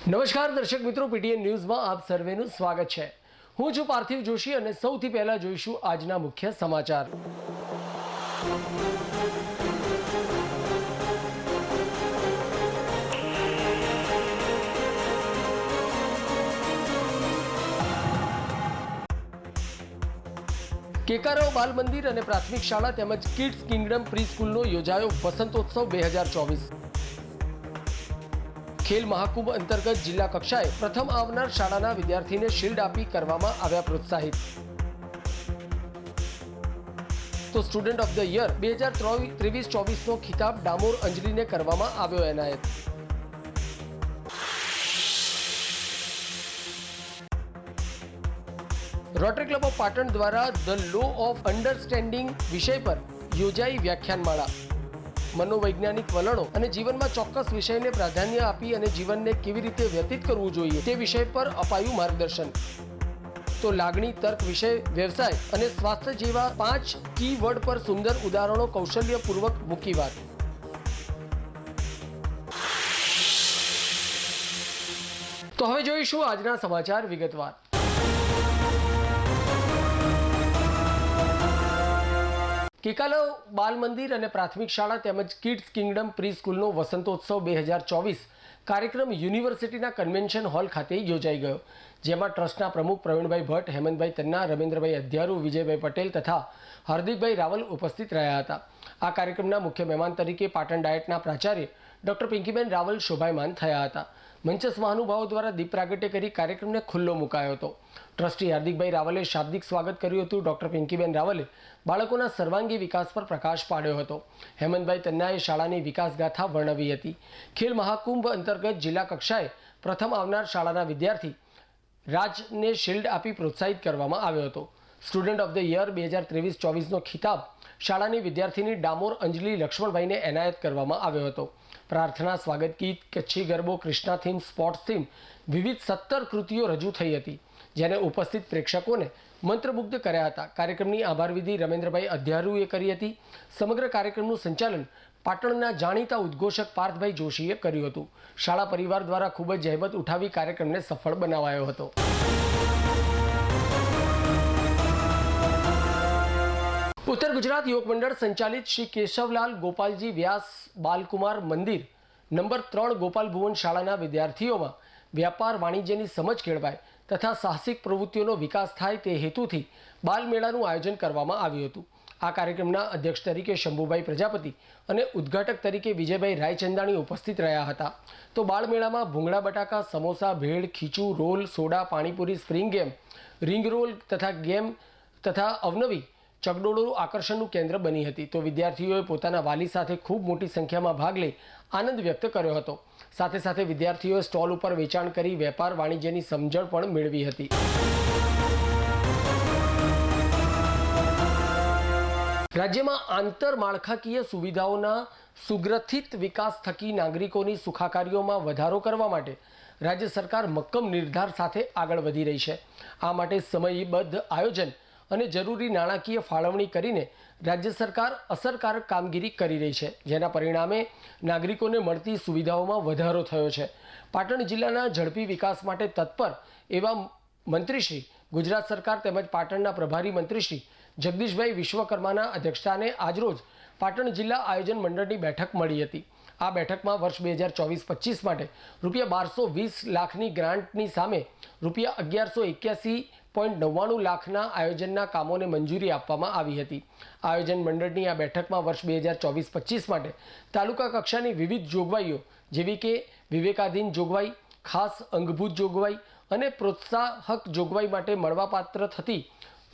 નમસ્કાર દર્શક મિત્રો, પીટીએન ન્યૂઝમાં આપ સર્વેનું સ્વાગત છે। હું છું પાર્થિવ જોશી અને સૌથી પહેલા જોઈશું આજના મુખ્ય સમાચાર। કેકારાવ બાલ મંદિર અને પ્રાથમિક શાળા તેમજ કિડ્સ કિંગડમ પ્રી સ્કૂલનો યોજાયો વસંતોત્સવ 2024। ખેલ મહાકુંભ અંતર્ગત જિલ્લા કક્ષાએ પ્રથમ આવનાર શાળાના વિદ્યાર્થીને શિલ્ડ આપી કરવામાં આવ્યા પ્રોત્સાહિત। તો સ્ટુડન્ટ ઓફ ધ યર 2023-24નો ખિતાબ ડામોર અંજલિને કરવામાં આવ્યો એનાયત। રોટરી ક્લબ ઓફ પાટણ દ્વારા ધ લો ઓફ અન્ડરસ્ટેન્ડિંગ વિષય પર યોજાઈ વ્યાખ્યાનમાળા। મનોવૈજ્ઞાનિક વલણો અને જીવનમાં ચોક્કસ વિષયને પ્રાધાન્ય આપી અને જીવનને કેવી રીતે વ્યતીત કરવું જોઈએ તે વિષય પર અપાયું માર્ગદર્શન। તો લાગણી, તર્ક, વિષય, વ્યવસાય અને સ્વાસ્થ્ય જેવા 5 કી વર્ડ પર સુંદર ઉદાહરણો કૌશલ્યપૂર્વક મૂકી વાત। તો હવે જોઈશું આજના સમાચાર વિગતવાર। કેકારાવ બાલ મંદિર અને પ્રાથમિક શાળા તેમજ કિડ્સ કિંગડમ પ્રી સ્કૂલનો વસંતોત્સવ 2024 કાર્યક્રમ યુનિવર્સિટીના કન્વેન્શન હોલ ખાતે યોજાઈ ગયો, જેમાં ટ્રસ્ટના પ્રમુખ પ્રવીણભાઈ ભટ્ટ, હેમંતભાઈ તન્ના, રમેન્દ્રભાઈ અધ્યારુ, વિજયભાઈ પટેલ તથા હાર્દિકભાઈ રાવલ ઉપસ્થિત રહ્યા હતા। આ કાર્યક્રમના મુખ્ય મહેમાન તરીકે પાટણ ડાયટના પ્રાચાર્ય ડૉક્ટર પિંકીબેન રાવલ શોભાયમાન થયા હતા। મંચસ્થ મહાનુભાવો દ્વારા દીપ પ્રાગટ્ય કરી કાર્યક્રમને ખુલ્લો મુકાયો હતો। ટ્રસ્ટી હાર્દિકભાઈ રાવલે શાબ્દિક સ્વાગત કર્યું હતું। ડૉક્ટર પિંકીબેન રાવલે બાળકોના સર્વાંગી વિકાસ પર પ્રકાશ પાડ્યો હતો। હેમંતભાઈ તન્નાએ શાળાની વિકાસ ગાથા વર્ણવી હતી। ખેલ મહાકુંભ અંતર્ગત જિલ્લા કક્ષાએ પ્રથમ આવનાર શાળાના વિદ્યાર્થી રાજને શિલ્ડ આપી પ્રોત્સાહિત કરવામાં આવ્યો હતો। સ્ટુડન્ટ ઓફ ધ યર 2023-24નો ખિતાબ શાળાની વિદ્યાર્થીની ડામોર અંજલિ લક્ષ્મણભાઈને એનાયત કરવામાં આવ્યો હતો। પ્રાર્થના, સ્વાગત ગીત, કચ્છી ગરબો, કૃષ્ણા થીમ, સ્પોર્ટ્સ થીમ વિવિધ 17 કૃતિઓ રજૂ થઈ હતી, જેને ઉપસ્થિત પ્રેક્ષકોને મંત્રમુગ્ધ કર્યા હતા। કાર્યક્રમની આભાર વિધિ રમેન્દ્રભાઈ અધ્યારુએ કરી હતી। સમગ્ર કાર્યક્રમનું સંચાલન પાટણના જાણીતા ઉદ્ઘોષક પાર્થભાઈ જોશીએ કર્યું હતું। શાળા પરિવાર દ્વારા ખૂબ જ જહેમત ઉઠાવી કાર્યક્રમને સફળ બનાવાયો હતો। ઉત્તર ગુજરાત યુવક મંડળ સંચાલિત શ્રી કેશવલાલ ગોપાલજી વ્યાસ બાલકુમાર મંદિર નંબર 3 ગોપાલ ભુવન શાળાના વિદ્યાર્થીઓમાં વ્યાપાર વાણિજ્યની સમજ કેળવાય તથા સાહસિક પ્રવૃત્તિઓનો વિકાસ થાય તે હેતુથી બાલમેળાનું આયોજન કરવામાં આવ્યું હતું। આ કાર્યક્રમના અધ્યક્ષ તરીકે શંભુભાઈ પ્રજાપતિ અને ઉદ્ઘાટક તરીકે વિજયભાઈ રાયચંદાણી ઉપસ્થિત રહ્યા હતા। તો બાળમેળામાં ભૂંગળા બટાકા, સમોસા, ભેળ, ખીચું, roll, soda, panipuri, spring game, ring roll તથા ગેમ તથા અવનવી ચકડોળો આકર્ષણનું કેન્દ્ર બની હતી। તો વિદ્યાર્થીઓએ પોતાના વાલી સાથે ખૂબ મોટી સંખ્યામાં ભાગ લઈ આનંદ વ્યક્ત કર્યો હતો। સાથે સાથે વિદ્યાર્થીઓએ સ્ટોલ ઉપર વેચાણ કરી વેપાર વાણિજ્યની સમજણ પણ મેળવી હતી। રાજ્યમાં આંતરમાળખાકીય સુવિધાઓના સુગ્રથિત વિકાસ થકી નાગરિકોની સુખાકારીઓમાં વધારો કરવા માટે રાજ્ય સરકાર મક્કમ નિર્ધાર સાથે આગળ વધી રહી છે। આ માટે સમયબદ્ધ આયોજન અને જરૂરી નાણાકીય ફાળવણી કરીને રાજ્ય સરકાર અસરકારક કામગીરી કરી રહી છે, જેના પરિણામે નાગરિકોને મળતી સુવિધાઓમાં વધારો થયો છે। પાટણ જિલ્લાના ઝડપી વિકાસ માટે તત્પર એવા મંત્રીશ્રી, ગુજરાત સરકાર તેમજ પાટણના પ્રભારી મંત્રીશ્રી જગદીશભાઈ વિશ્વકર્માના અધ્યક્ષસ્થાને આજરોજ પાટણ જિલ્લા આયોજન મંડળની બેઠક મળી હતી। આ બેઠકમાં વર્ષ 2024-25 માટે ₹1220 લાખની ગ્રાન્ટની સામે ₹1181.99 લાખના આયોજનના કામોને મંજૂરી આપવામાં આવી હતી। આયોજન મંડળની આ બેઠકમાં વર્ષ 2024-25 માટે તાલુકા કક્ષાની વિવિધ જોગવાઈઓ જેવી કે વિવેકાધીન જોગવાઈ, ખાસ અંગભૂત જોગવાઈ અને પ્રોત્સાહક જોગવાઈ માટે મળવાપાત્ર થતી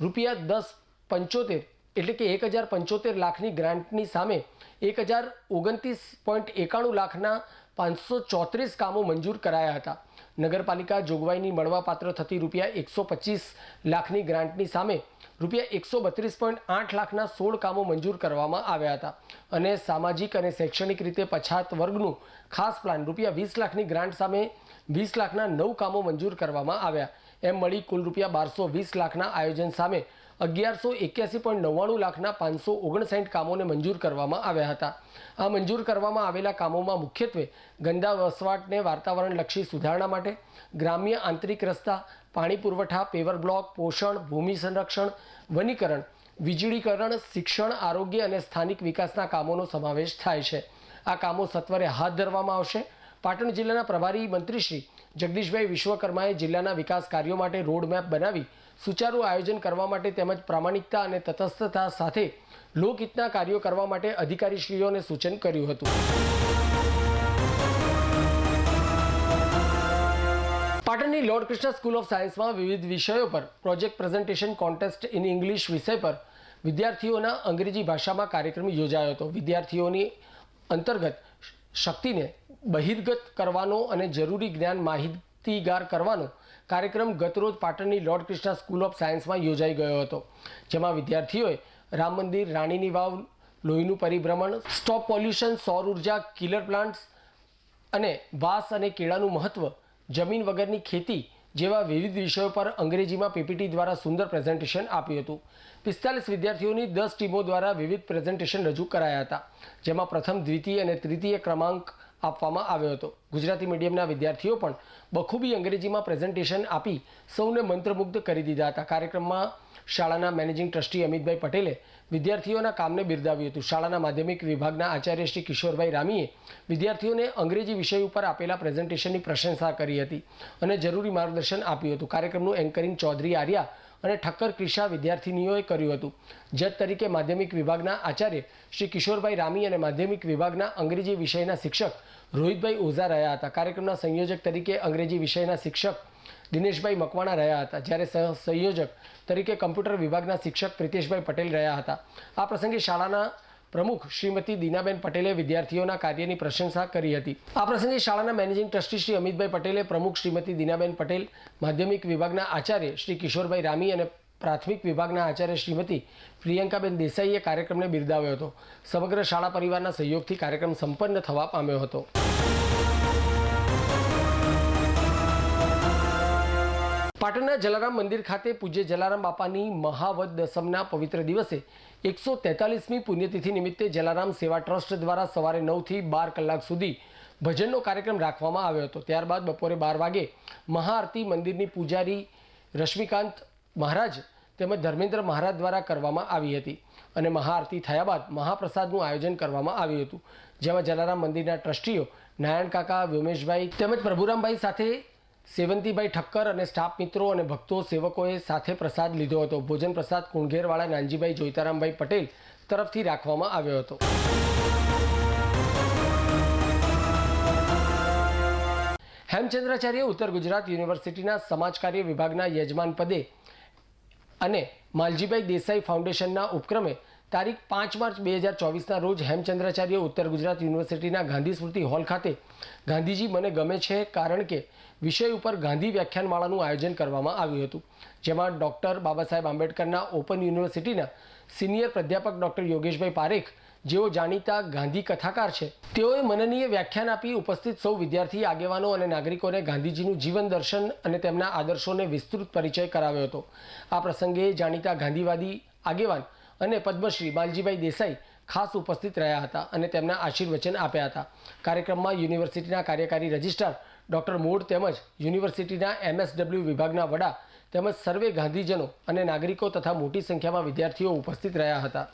₹1075 એટલે કે 1075 લાખની ગ્રાન્ટની સામે 1029.91 લાખના 534 કામો મંજૂર કરાયા હતા। નગરપાલિકા જોગવાઈની મળવાપાત્ર થતી ₹125 લાખની ગ્રાન્ટની સામે ₹132.8 લાખના 16 કામો મંજૂર કરવામાં આવ્યા હતા। અને સામાજિક અને શૈક્ષણિક રીતે પછાત વર્ગનું ખાસ પ્લાન ₹20 લાખની ગ્રાન્ટ સામે 20 લાખના 9 કામો મંજૂર કરવામાં આવ્યા। એમ મળી કુલ ₹1220 લાખના આયોજન સામે 1181.99 લાખના 559 કામોને મંજૂર કરવામાં આવ્યા હતા. આ મંજૂર કરવામાં આવેલા કામોમાં મુખ્યત્વે ગંદા વસવાટને વાતાવરણલક્ષી સુધારણા માટે, ગ્રામ્ય આંતરિક રસ્તા, પાણી પુરવઠા, પેવર બ્લોક, પોષણ, ભૂમિ સંરક્ષણ, વનીકરણ, વીજળીકરણ, શિક્ષણ, આરોગ્ય અને સ્થાનિક વિકાસના કામોનો સમાવેશ થાય છે. આ કામો સત્વરે હાથ ધરવામાં આવશે. પાટણ જિલ્લાના પ્રભારી મંત્રી શ્રી જગદીશભાઈ વિશ્વકર્માએ જિલ્લાના વિકાસ કાર્યો માટે રોડમેપ બનાવી સુચારુ આયોજન કરવા માટે તેમજ પ્રામાણિકતા અને તટસ્થતા સાથે લોકહિતના કાર્યો કરવા માટે અધિકારીશ્રીઓને સૂચન કર્યું હતું. પાટણની લોર્ડ કૃષ્ણ સ્કૂલ ઓફ સાયન્સમાં વિવિધ વિષયો પર project presentation contest in English વિષય પર વિદ્યાર્થીઓના અંગ્રેજી ભાષામાં કાર્યક્રમ યોજાયો હતો. વિદ્યાર્થીઓની અંતર્ગત શક્તિને બહિર્ગત કરવાનો અને જરૂરી જ્ઞાન માહિતીગાર કરવાનો કાર્યક્રમ ગતરોજ પાટણની લોર્ડ કૃષ્ણ સ્કૂલ ઓફ સાયન્સમાં યોજાઈ ગયો હતો, જેમાં વિદ્યાર્થીઓએ રામ મંદિર, રાણીની વાવ, લોહીનું પરિભ્રમણ, સ્ટોપ પોલ્યુશન, સૌર ઉર્જા, કિલર પ્લાન્ટ્સ અને વાંસ અને કેળાનું મહત્વ, જમીન વગરની ખેતી જેવા વિવિધ વિષયો પર અંગ્રેજીમાં પીપીટી દ્વારા સુંદર પ્રેઝન્ટેશન આપ્યું હતું. 45 વિદ્યાર્થીઓની 10 ટીમો દ્વારા વિવિધ પ્રેઝન્ટેશન રજૂ કરાયા હતા, જેમાં પ્રથમ, દ્વિતીય અને તૃતીય ક્રમાંક આપવામાં આવ્યો હતો. ગુજરાતી મીડિયમના વિદ્યાર્થીઓ પણ બખૂબી અંગ્રેજીમાં પ્રેઝન્ટેશન આપી સૌને મંત્રમુગ્ધ કરી દીધા હતા. કાર્યક્રમમાં શાળાના મેનેજિંગ ટ્રસ્ટી અમિતભાઈ પટેલે વિદ્યાર્થીઓના કામને બિરદાવ્યું હતું. શાળાના માધ્યમિક વિભાગના આચાર્ય શ્રી કિશોરભાઈ રામીએ વિદ્યાર્થીઓને અંગ્રેજી વિષય ઉપર આપેલા પ્રેઝન્ટેશનની પ્રશંસા કરી હતી અને જરૂરી માર્ગદર્શન આપ્યું હતું. કાર્યક્રમનું એન્કરિંગ ચૌધરી આર્યા અને ઠક્કર ક્રિશા વિદ્યાર્થીનીઓએ કર્યું હતું. જજ તરીકે માધ્યમિક વિભાગના આચાર્ય શ્રી કિશોરભાઈ રામી અને માધ્યમિક વિભાગના અંગ્રેજી વિષયના શિક્ષક રોહિતભાઈ ઓઝા રહ્યા હતા. કાર્યક્રમના સંયોજક તરીકે અંગ્રેજી વિષયના શિક્ષક દિનેશભાઈ મકવાણા રહ્યા હતા, જ્યારે સંયોજક તરીકે કમ્પ્યુટર વિભાગના શિક્ષક પ્રિતેશભાઈ પટેલ રહ્યા હતા. આ પ્રસંગે શાળાના પ્રમુખ શ્રીમતી દીનાબેન પટેલે વિદ્યાર્થીઓના કાર્યની પ્રશંસા કરી હતી. આ પ્રસંગે શાળાના મેનેજિંગ ટ્રસ્ટી શ્રી અમિતભાઈ પટેલે પ્રમુખ શ્રીમતી દીનાબેન પટેલ, માધ્યમિક વિભાગના આચાર્ય શ્રી કિશોરભાઈ રામી અને પ્રાથમિક વિભાગના આચાર્ય શ્રીમતી પ્રિયંકાબેન દેસાઈએ કાર્યક્રમને બિરદાવ્યો હતો. સમગ્ર શાળા પરિવારના સહયોગથી કાર્યક્રમ સંપન્ન થવા પામ્યો હતો. પાટણના જલારામ મંદિર ખાતે પૂજ્ય જલારામ બાપાની મહાવદ દસમના પવિત્ર દિવસે 143મી પુણ્યતિથિ નિમિત્તે જલારામ સેવા ટ્રસ્ટ દ્વારા સવારે 9 થી 12 કલાક સુધી ભજનનો કાર્યક્રમ રાખવામાં આવ્યો હતો. ત્યારબાદ બપોરે 12 વાગે મહાઆરતી મંદિરની પૂજારી રશ્મિકાંત મહારાજ તેમજ ધર્મેન્દ્ર મહારાજ દ્વારા કરવામાં આવી હતી અને મહાઆરતી થયા બાદ મહાપ્રસાદનું આયોજન કરવામાં આવ્યું હતું, જેમાં જલારામ મંદિરના ટ્રસ્ટીઓ નારાયણ કાકા, વ્યોમેશભાઈ તેમજ પ્રભુરામભાઈ સાથે સેવંતીભાઈ ઠક્કર અને સ્ટાફ મિત્રો અને ભક્તો સેવકોએ સાથે પ્રસાદ લીધો હતો. ભોજન પ્રસાદ કુંઘેરવાળા નાનજીભાઈ જોઈતારામભાઈ પટેલ તરફથી રાખવામાં આવ્યો હતો. હેમચંદ્રાચાર્ય ઉત્તર ગુજરાત યુનિવર્સિટીના સમાજકાર્ય વિભાગના યજમાન પદે અને માલજીભાઈ દેસાઈ ફાઉન્ડેશનના ઉપક્રમે તારીખ 5 માર્ચ 2024ના રોજ હેમચંદ્રાચાર્ય ઉત્તર ગુજરાત યુનિવર્સિટીના ગાંધી સ્મૃતિ હોલ ખાતે ગાંધીજી મને ગમે છે કારણ કે વિષય ઉપર ગાંધી વ્યાખ્યાનમાળાનું આયોજન કરવામાં આવ્યું હતું, જેમાં ડૉક્ટર બાબા સાહેબ આંબેડકરના ઓપન યુનિવર્સિટીના સિનિયર પ્રાધ્યાપક ડૉક્ટર યોગેશભાઈ પારેખ, જેઓ જાણીતા ગાંધી કથાકાર છે, તેઓએ મનનીય વ્યાખ્યાન આપી ઉપસ્થિત સૌ વિદ્યાર્થી આગેવાનો અને નાગરિકોને ગાંધીજીનું જીવન દર્શન અને તેમના આદર્શોને વિસ્તૃત પરિચય કરાવ્યો હતો. આ પ્રસંગે જાણીતા ગાંધીવાદી આગેવાન અને પદ્મશ્રી માલજીભાઈ દેસાઈ ખાસ ઉપસ્થિત રહ્યા હતા અને તેમના આશીર્વચન આપ્યા હતા. કાર્યક્રમમાં યુનિવર્સિટીના કાર્યકારી રજિસ્ટ્રાર ડૉક્ટર મોડ તેમજ યુનિવર્સિટીના MSW વિભાગના વડા તેમજ સર્વે ગાંધીજનો અને નાગરિકો તથા મોટી સંખ્યામાં વિદ્યાર્થીઓ ઉપસ્થિત રહ્યા હતા.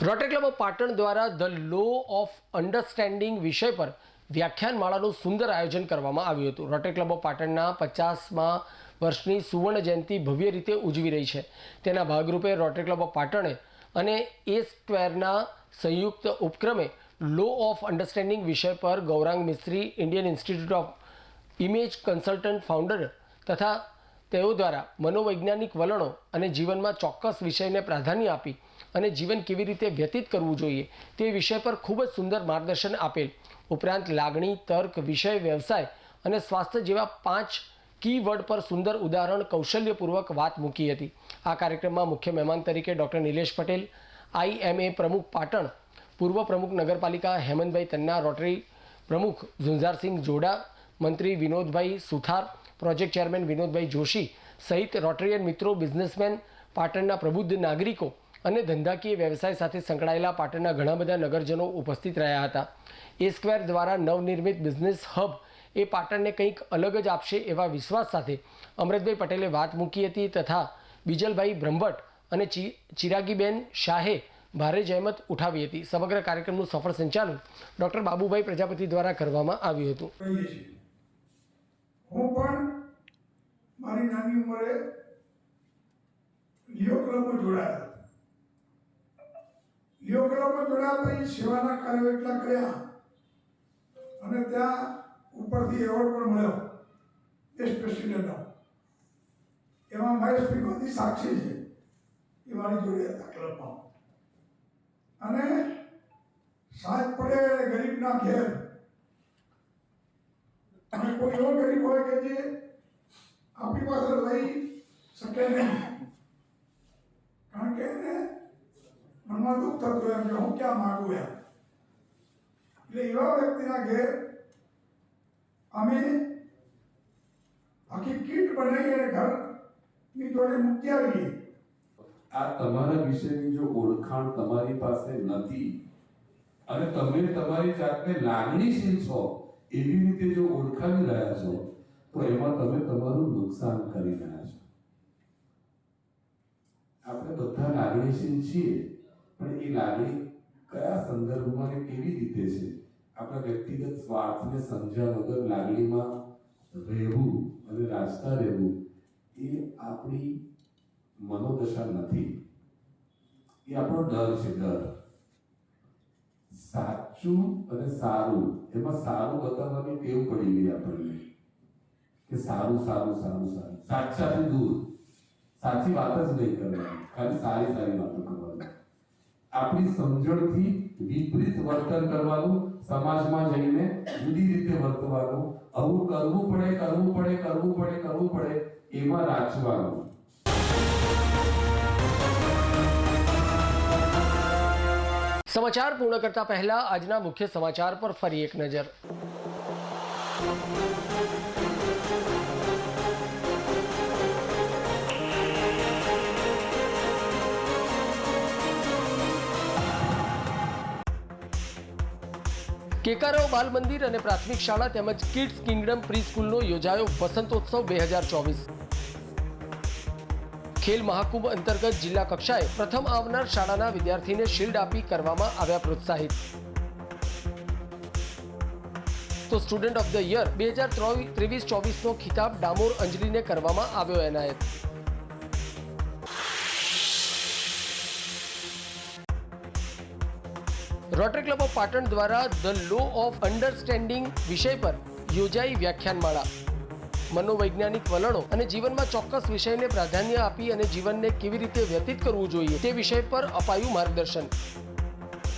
રોટરી ક્લબ ઓફ પાટણ દ્વારા ધ લો ઓફ અન્ડરસ્ટેન્ડિંગ વિષય પર વ્યાખ્યાનમાળાનું સુંદર આયોજન કરવામાં આવ્યું હતું. રોટરી ક્લબ ઓફ પાટણના 50મા વર્ષની સુવર્ણ જયંતિ ભવ્ય રીતે ઉજવી રહી છે. તેના ભાગરૂપે રોટરી ક્લબ ઓફ પાટણે અને A² સંયુક્ત ઉપક્રમે લો ઓફ અન્ડરસ્ટેન્ડિંગ વિષય પર Gaurang Mistry, Indian Institute of Image Consultant founder તથા તેઓ દ્વારા મનોવૈજ્ઞાનિક વલણો અને જીવનમાં ચોક્કસ વિષયને પ્રાધાન્ય આપી અને જીવન કેવી રીતે વ્યતીત કરવું જોઈએ તે વિષય પર ખૂબ જ સુંદર માર્ગદર્શન આપેલ. ઉપરાંત લાગણી, તર્ક, વિષય, વ્યવસાય અને સ્વાસ્થ્ય જેવા 5 કીવર્ડ પર સુંદર ઉદાહરણ કૌશલ્યપૂર્વક વાત મૂકી હતી. આ કાર્યક્રમમાં મુખ્ય મહેમાન તરીકે ડૉક્ટર નિલેશ પટેલ, IMA પ્રમુખ પાટણ, પૂર્વ પ્રમુખ નગરપાલિકા હેમંતભાઈ તન્ના, રોટરી પ્રમુખ ઝુંઝારસિંહ જોડા, મંત્રી વિનોદભાઈ સુથાર, પ્રોજેક્ટ ચેરમેન વિનોદભાઈ જોશી સહિત રોટરીયન મિત્રો, બિઝનેસમેન, પાટણના પ્રબુદ્ધ નાગરિકો અને ધંધાકીય વ્યવસાય સાથે સંકળાયેલા પાટણના ઘણા બધા નગરજનો ઉપસ્થિત રહ્યા હતા. એ સ્ક્વેર દ્વારા નવનિર્મિત બિઝનેસ હબ એ પાટણને કંઈક અલગ જ આપશે એવા વિશ્વાસ સાથે અમૃતભાઈ પટેલે વાત મૂકી હતી તથા બીજલભાઈ બ્રહ્મભટ્ટ અને ચિરાગીબેન શાહે ભારે જહેમત ઉઠાવી હતી. સમગ્ર કાર્યક્રમનું સફળ સંચાલન ડૉક્ટર બાબુભાઈ પ્રજાપતિ દ્વારા કરવામાં આવ્યું હતું. હું પણ મારી નાની ઉંમરે લિયો ક્લબમાં જોડાયા. લિયો ક્લબમાં જોડાયા પછી સેવાના કાર્યો એટલા કર્યા અને ત્યાં ઉપરથી એવોર્ડ પણ મળ્યો બેસ્ટ પ્રેસિડેન્ટનો. એમાં મહેશભાઈ ગાંધી સાક્ષી છે, એ મારી જોડે હતા ક્લબમાં. અને સાંજ પડે અને ગરીબના ઘેર અને કોઈ એવો ગરીબ હોય કે જે આપણી પાસે લઈ શકે નહીં, કારણ કે એને મનમાં દુઃખ થતું એમ કે હું ક્યાં માગું એમ. એટલે એવા વ્યક્તિના ઘેર અમે આખી કીટ બનાવી અને ઘરની જોડે મૂકી આવીએ. આ તમારા વિશેની જો ઓળખાણ તમારી પાસે નથી અને તમે તમારી જાતને લાગણીશીલ છો એવી રીતે જો ઓળખાવી રહ્યા છો તો એમાં તમે તમારું નુકસાન કરી રહ્યા છો. આપણે બધા લાગણીશીલ છીએ, પણ એ લાગણી કયા સંદર્ભમાં ને કેવી રીતે છે, આપણા વ્યક્તિગત સ્વાર્થને સમજ્યા વગર લાગણીમાં રહેવું અને રાજતા રહેવું એ આપણી મનોદશા નથી. એ આપણો ડર છે. ડર સાચું અને સારું, એમાં સારું બતાવવાની ટેવ પડી ગઈ આપણને કે સારું સારું સારું સારું, સાચાથી દૂર, સાચી વાત જ નહીં કરવાની, ખાલી સારી સારી વાતો કરવાની, આપણી સમજણથી વિપરીત વર્તન કરવાનું, સમાજમાં જઈને જુદી રીતે વર્તવાનું, આવું કરવું પડે કરવું પડે કરવું પડે કરવું પડે એમાં રાચવાનું. સમાચાર પૂર્ણ કરતા પહેલા આજના મુખ્ય સમાચાર પર ફરી એક નજર. કેકારાવ બાલ મંદિર અને પ્રાથમિક શાળા તેમજ કિડ્સ કિંગડમ પ્રી સ્કૂલનો યોજાયો વસંતોત્સવ 2024. ખેલ મહાકુંભ અંતર્ગત જિલ્લા કક્ષાએ પ્રથમ આવનાર શાળાના વિદ્યાર્થીને શિલ્ડ આપી કરવામાં આવ્યા પ્રોત્સાહિત. તો સ્ટુડન્ટ ઓફ ધ યર 2023-24નો ખિતાબ ડામોર અંજલીને કરવામાં આવ્યો એનાયત. રોટરી ક્લબ ઓફ પાટણ દ્વારા ધ લો ઓફ અન્ડરસ્ટેન્ડિંગ વિષય પર યોજાઈ વ્યાખ્યાનમાળા. મનોવૈજ્ઞાનિક વલણો અને જીવનમાં ચોક્કસ વિષયને પ્રાધાન્ય આપી અને જીવનને કેવી રીતે વ્યતીત કરવું જોઈએ તે વિષય પર અપાયું માર્ગદર્શન.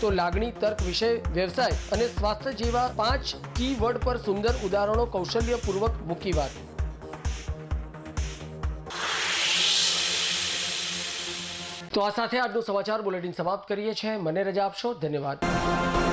તો લાગણી, તર્ક, વિષય, વ્યવસાય અને સ્વાસ્થ્ય જેવા 5 કી વર્ડ પર સુંદર ઉદાહરણો કૌશલ્યપૂર્વક મૂકી વાત. તો આ સાથે આજનું સમાચાર બુલેટિન સમાપ્ત કરીએ છીએ. મને રજા આપશો. ધન્યવાદ.